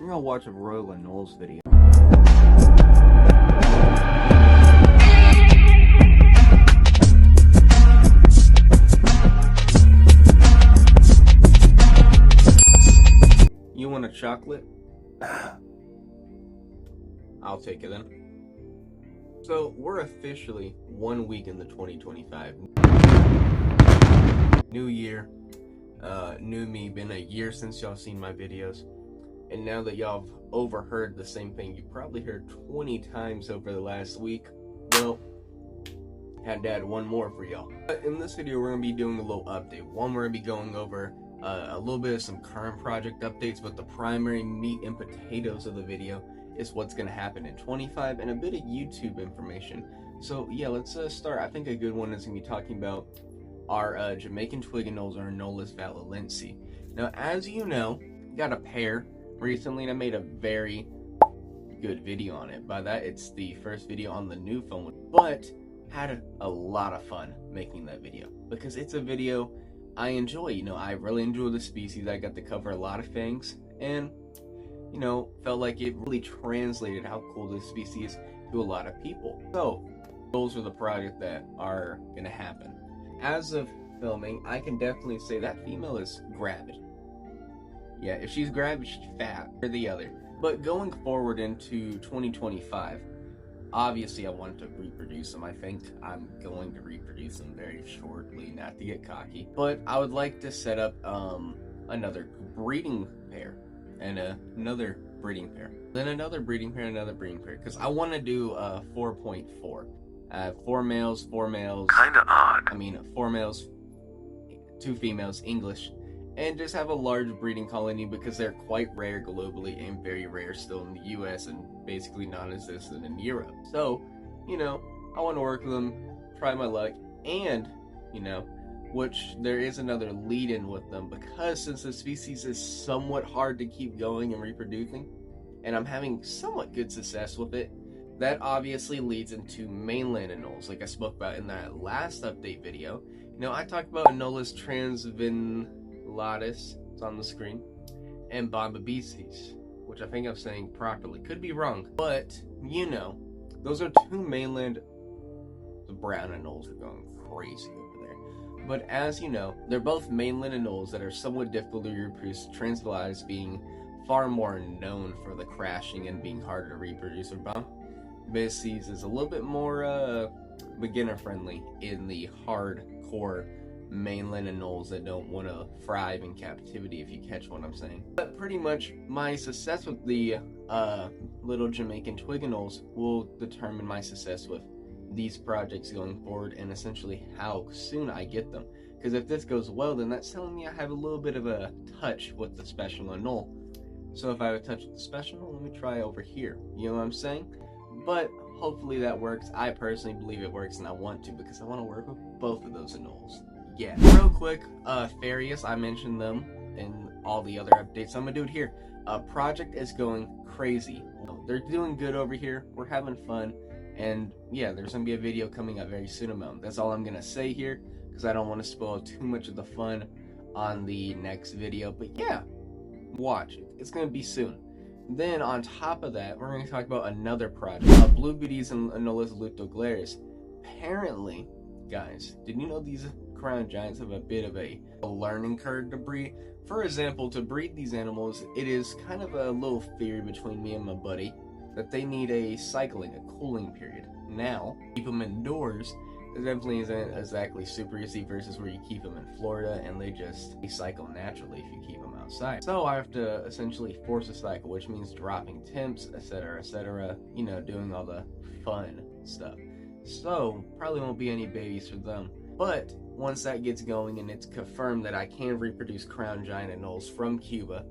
We're gonna watch a Royal Anoles video. You want a chocolate? I'll take it then. So we're officially 1 week in the 2025. New year, new me. Been a year since y'all seen my videos. And now that y'all have overheard the same thing you probably heard 20 times over the last week, well, had to add one more for y'all. But in this video, we're going to be doing a little update. One, we're going to be going over a little bit of some current project updates, but the primary meat and potatoes of the video is what's going to happen in 25 and a bit of YouTube information. So yeah, let's start. I think a good one is going to be talking about our Jamaican twig anoles, or Anoles valilensi. Now, as you know, got a pair recently, and I made a very good video on it. By that, it's the first video on the new phone, but had a lot of fun making that video because it's a video I enjoy. You know, I really enjoy the species. I got to cover a lot of things, and you know, felt like it really translated how cool this species is to a lot of people. So those are the projects that are gonna happen. As of filming, I can definitely say that female is gravid. Yeah, if she's gravid, she's fat, or the other. But going forward into 2025, obviously I want to reproduce them. I think I'm going to reproduce them very shortly, not to get cocky. But I would like to set up another breeding pair, and another breeding pair, then another breeding pair, another breeding pair, because I want to do 4.4. 4 males, kinda odd. I mean, 4 males, 2 females, English, and just have a large breeding colony because they're quite rare globally and very rare still in the US and basically non-existent in Europe. So, you know, I want to work with them, try my luck, and, you know, which there is another lead-in with them, because since the species is somewhat hard to keep going and reproducing, and I'm having somewhat good success with it, that obviously leads into mainland anoles, like I spoke about in that last update video. You know, I talked about Anoles transvinculatus, it's on the screen, and bombabesis, which I think I'm saying properly. Could be wrong, but, you know, those are 2 mainland. The brown anoles are going crazy over there. But as you know, they're both mainland anoles that are somewhat difficult to reproduce, transvinculatus being far more known for the crashing and being harder to reproduce. Bombabesis is a little bit more beginner friendly in the hardcore mainland anoles that don't want to thrive in captivity, if you catch what I'm saying. But pretty much my success with the little Jamaican twig anoles will determine my success with these projects going forward, and essentially how soon I get them. Because if this goes well, then that's telling me I have a little bit of a touch with the special anole. So if I have a touch with the special anole, let me try over here. You know what I'm saying? But hopefully that works. I personally believe it works, and I want to, because I want to work with both of those anoles. Yeah. Real quick, Farius, I mentioned them in all the other updates. I'm gonna do it here. Project is going crazy. They're doing good over here. We're having fun. And yeah, there's going to be a video coming up very soon about them. That's all I'm going to say here, because I don't want to spoil too much of the fun on the next video. But yeah, watch it. It's going to be soon. Then on top of that, we're going to talk about another project. Blue Beauties and Anoles lutoglaris. Apparently, guys, did you know these crown giants have a bit of a learning curve to breed? For example, to breed these animals, it is kind of a little theory between me and my buddy that they need a cooling period. Now, keep them indoors, it definitely isn't exactly super easy versus where you keep them in Florida and they cycle naturally if you keep them outside. So I have to essentially force a cycle, which means dropping temps, etc., you know, doing all the fun stuff. So probably won't be any babies for them. But once that gets going and it's confirmed that I can reproduce crown giant anoles from Cuba,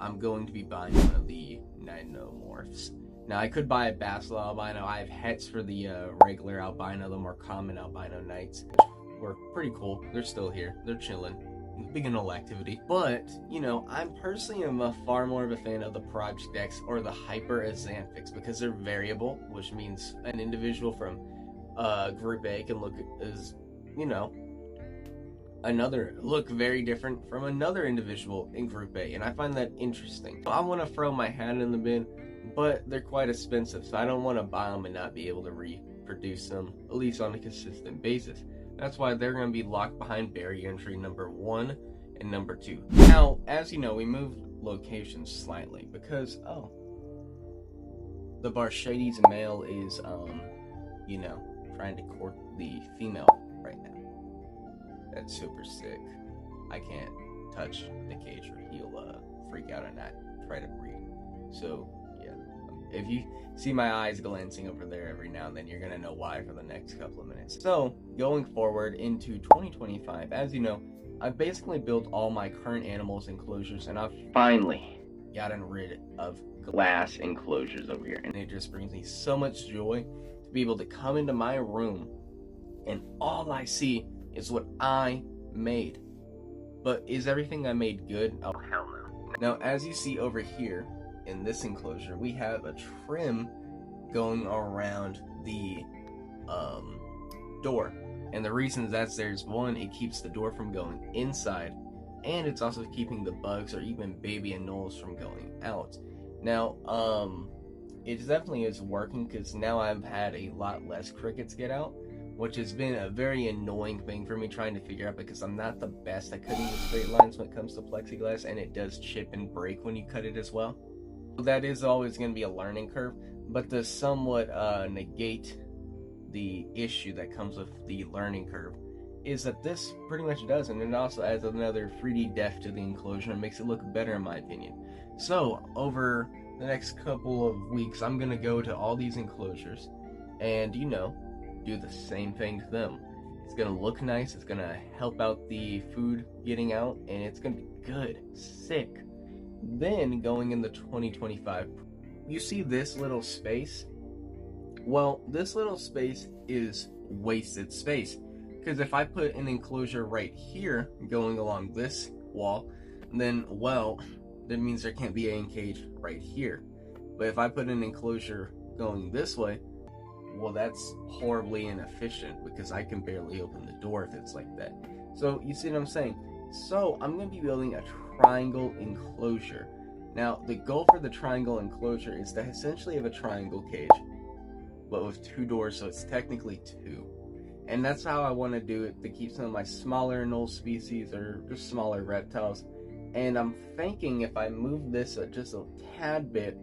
I'm going to be buying one of the Ninomorphs. Now, I could buy a Basel albino. I have hets for the regular albino, the more common albino knights, which were pretty cool. They're still here. They're chilling. Big anole activity. But, you know, I'm personally far more of a fan of the Project X or the Hyper Azanthics because they're variable, which means an individual from Group A can look as, you know, look very different from another individual in Group A, and I find that interesting. I want to throw my hat in the bin, but they're quite expensive, so I don't want to buy them and not be able to reproduce them, at least on a consistent basis. That's why they're going to be locked behind barrier entry number 1 and number 2. Now, as you know, we moved locations slightly because, the Barshades male is, trying to court the female right now. That's super sick. I can't touch the cage or he'll freak out and not try to breed. So, yeah. If you see my eyes glancing over there every now and then, you're going to know why for the next couple of minutes. So, going forward into 2025, as you know, I've basically built all my current animals enclosures, and I've finally gotten rid of glass enclosures over here. And it just brings me so much joy to be able to come into my room and all I see is what I made. But is everything I made good? Oh, hell no. Now, as you see over here in this enclosure, we have a trim going around the door. And the reason that's there is, one, it keeps the door from going inside, and it's also keeping the bugs or even baby anoles from going out. Now, it definitely is working because now I've had a lot less crickets get out, which has been a very annoying thing for me trying to figure out because I'm not the best at cutting with straight lines when it comes to plexiglass, and it does chip and break when you cut it as well. That is always going to be a learning curve, but to somewhat negate the issue that comes with the learning curve is that this pretty much does, and it also adds another 3D depth to the enclosure and makes it look better in my opinion. So over the next couple of weeks, I'm going to go to all these enclosures and, do the same thing to them. It's going to look nice, it's going to help out the food getting out, and it's going to be good, sick. Then going into 2025, you see this little space? Well, this little space is wasted space, because if I put an enclosure right here going along this wall, then, well, that means there can't be an cage right here. But if I put an enclosure going this way, well, that's horribly inefficient because I can barely open the door if it's like that. So you see what I'm saying? So I'm going to be building a triangle enclosure. Now, the goal for the triangle enclosure is to essentially have a triangle cage, but with 2 doors, so it's technically 2. And that's how I want to do it, to keep some of my smaller anole species or just smaller reptiles. And I'm thinking if I move this just a tad bit,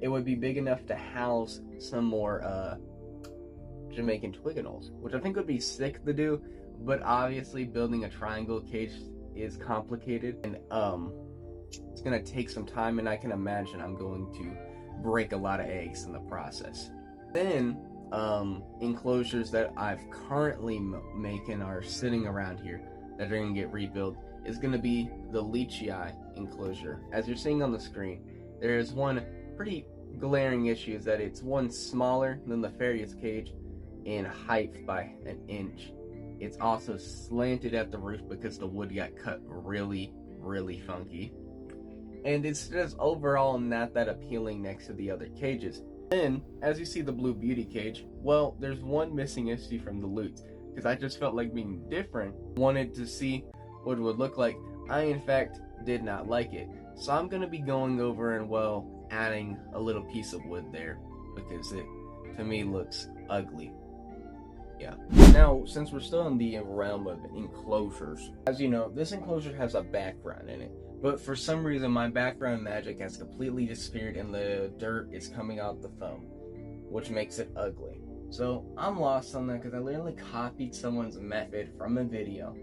it would be big enough to house some more Jamaican twig anoles, which I think would be sick to do, but obviously building a triangle cage is complicated, and it's going to take some time, and I can imagine I'm going to break a lot of eggs in the process. Then, enclosures that I've currently making are sitting around here that are going to get rebuilt is going to be the Leechii enclosure. As you're seeing on the screen, there is one pretty glaring issue, is that it's one smaller than the Farius cage in height by an inch. It's also slanted at the roof because the wood got cut really, really funky. And it's just overall not that appealing next to the other cages. Then, as you see the Blue Beauty cage, well, there's one missing issue from the loots, because I just felt like being different, wanted to see what it would look like. I, in fact, did not like it. So I'm going to be going over and, well, adding a little piece of wood there, because it, to me, looks ugly. Yeah. Now, since we're still in the realm of enclosures, as you know, this enclosure has a background in it. But for some reason, my background magic has completely disappeared and the dirt is coming out the foam, which makes it ugly. So I'm lost on that because I literally copied someone's method from a video,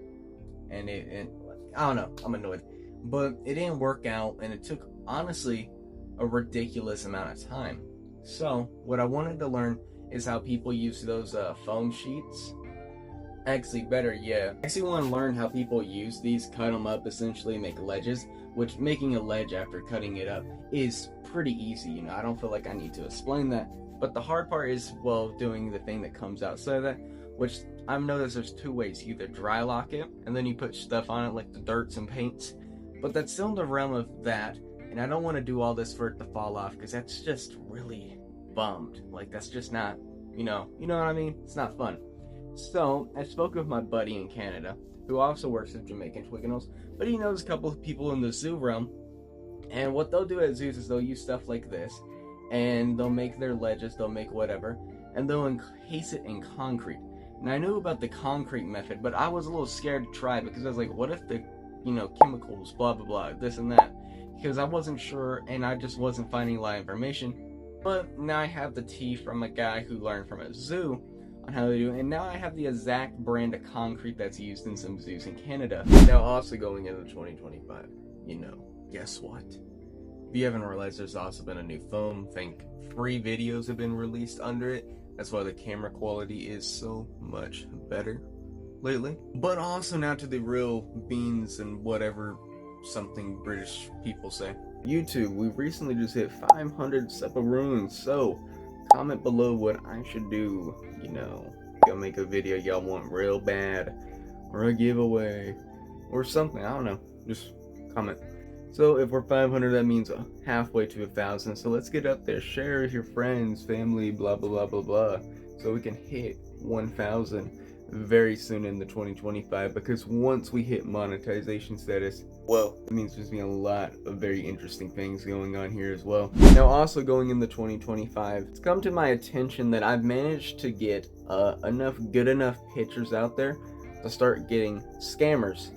and I don't know, I'm annoyed. But it didn't work out, and it took, honestly, a ridiculous amount of time. So what I wanted to learn is how people use those foam sheets. Actually, better yet, I actually want to learn how people use these, cut them up, essentially make ledges, which making a ledge after cutting it up is pretty easy, I don't feel like I need to explain that. But the hard part is, well, doing the thing that comes outside of that, which I've noticed there's 2 ways. You either dry lock it, and then you put stuff on it like the dirts and paints, but that's still in the realm of that, and I don't want to do all this for it to fall off, because that's just really bummed. Like, that's just not, you know what I mean? It's not fun. So I spoke with my buddy in Canada, who also works at Jamaican Twiganoles, but he knows a couple of people in the zoo realm. And what they'll do at zoos is they'll use stuff like this, and they'll make their ledges, they'll make whatever, and they'll encase it in concrete. And I knew about the concrete method, but I was a little scared to try because I was like, what if the, chemicals, blah, blah, blah, this and that? Because I wasn't sure, and I just wasn't finding a lot of information. But now I have the tea from a guy who learned from a zoo on how to do it, and now I have the exact brand of concrete that's used in some zoos in Canada. Now also going into 2025, guess what? If you haven't realized, there's also been a new foam. Think free videos have been released under it. That's why the camera quality is so much better lately. But also now to the real beans and whatever something British people say. YouTube, we recently just hit 500 Sepparoons, so comment below what I should do. Go make a video y'all want real bad, or a giveaway, or something. I don't know. Just comment. So if we're 500, that means halfway to 1,000. So let's get up there. Share with your friends, family, blah, blah, blah, blah, blah. So we can hit 1,000 very soon in the 2025. Because once we hit monetization status, well, it means there's been a lot of very interesting things going on here as well. Now also going into 2025, it's come to my attention that I've managed to get good enough pictures out there to start getting scammers,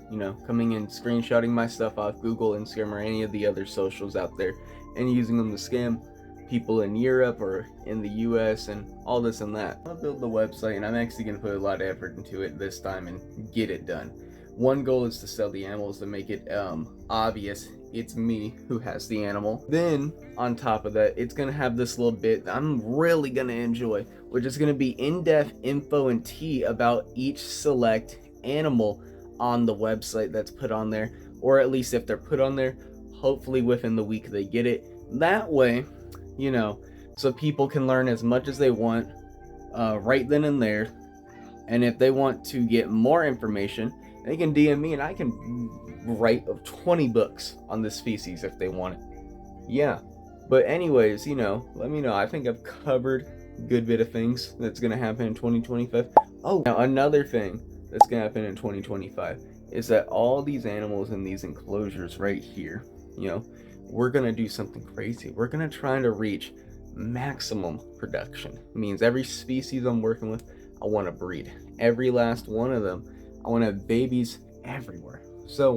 coming in, screenshotting my stuff off Google, Instagram, or any of the other socials out there, and using them to scam people in Europe or in the US and all this and that. I'll build the website, and I'm actually going to put a lot of effort into it this time and get it done. One goal is to sell the animals, to make it obvious it's me who has the animal. Then, on top of that, it's going to have this little bit that I'm really going to enjoy, which is going to be in-depth info and tea about each select animal on the website that's put on there, or at least if they're put on there, hopefully within the week they get it. That way, so people can learn as much as they want right then and there. And if they want to get more information, they can DM me, and I can write 20 books on this species if they want it. Yeah, but anyways, let me know. I think I've covered a good bit of things that's going to happen in 2025. Oh, now another thing that's going to happen in 2025 is that all these animals in these enclosures right here, we're going to do something crazy. We're going to try to reach maximum production. It means every species I'm working with, I want to breed. Every last one of them, I want to have babies everywhere. So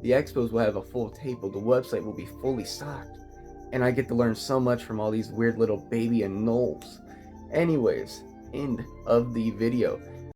the expos will have a full table. The website will be fully stocked. And I get to learn so much from all these weird little baby anoles. Anyways, end of the video.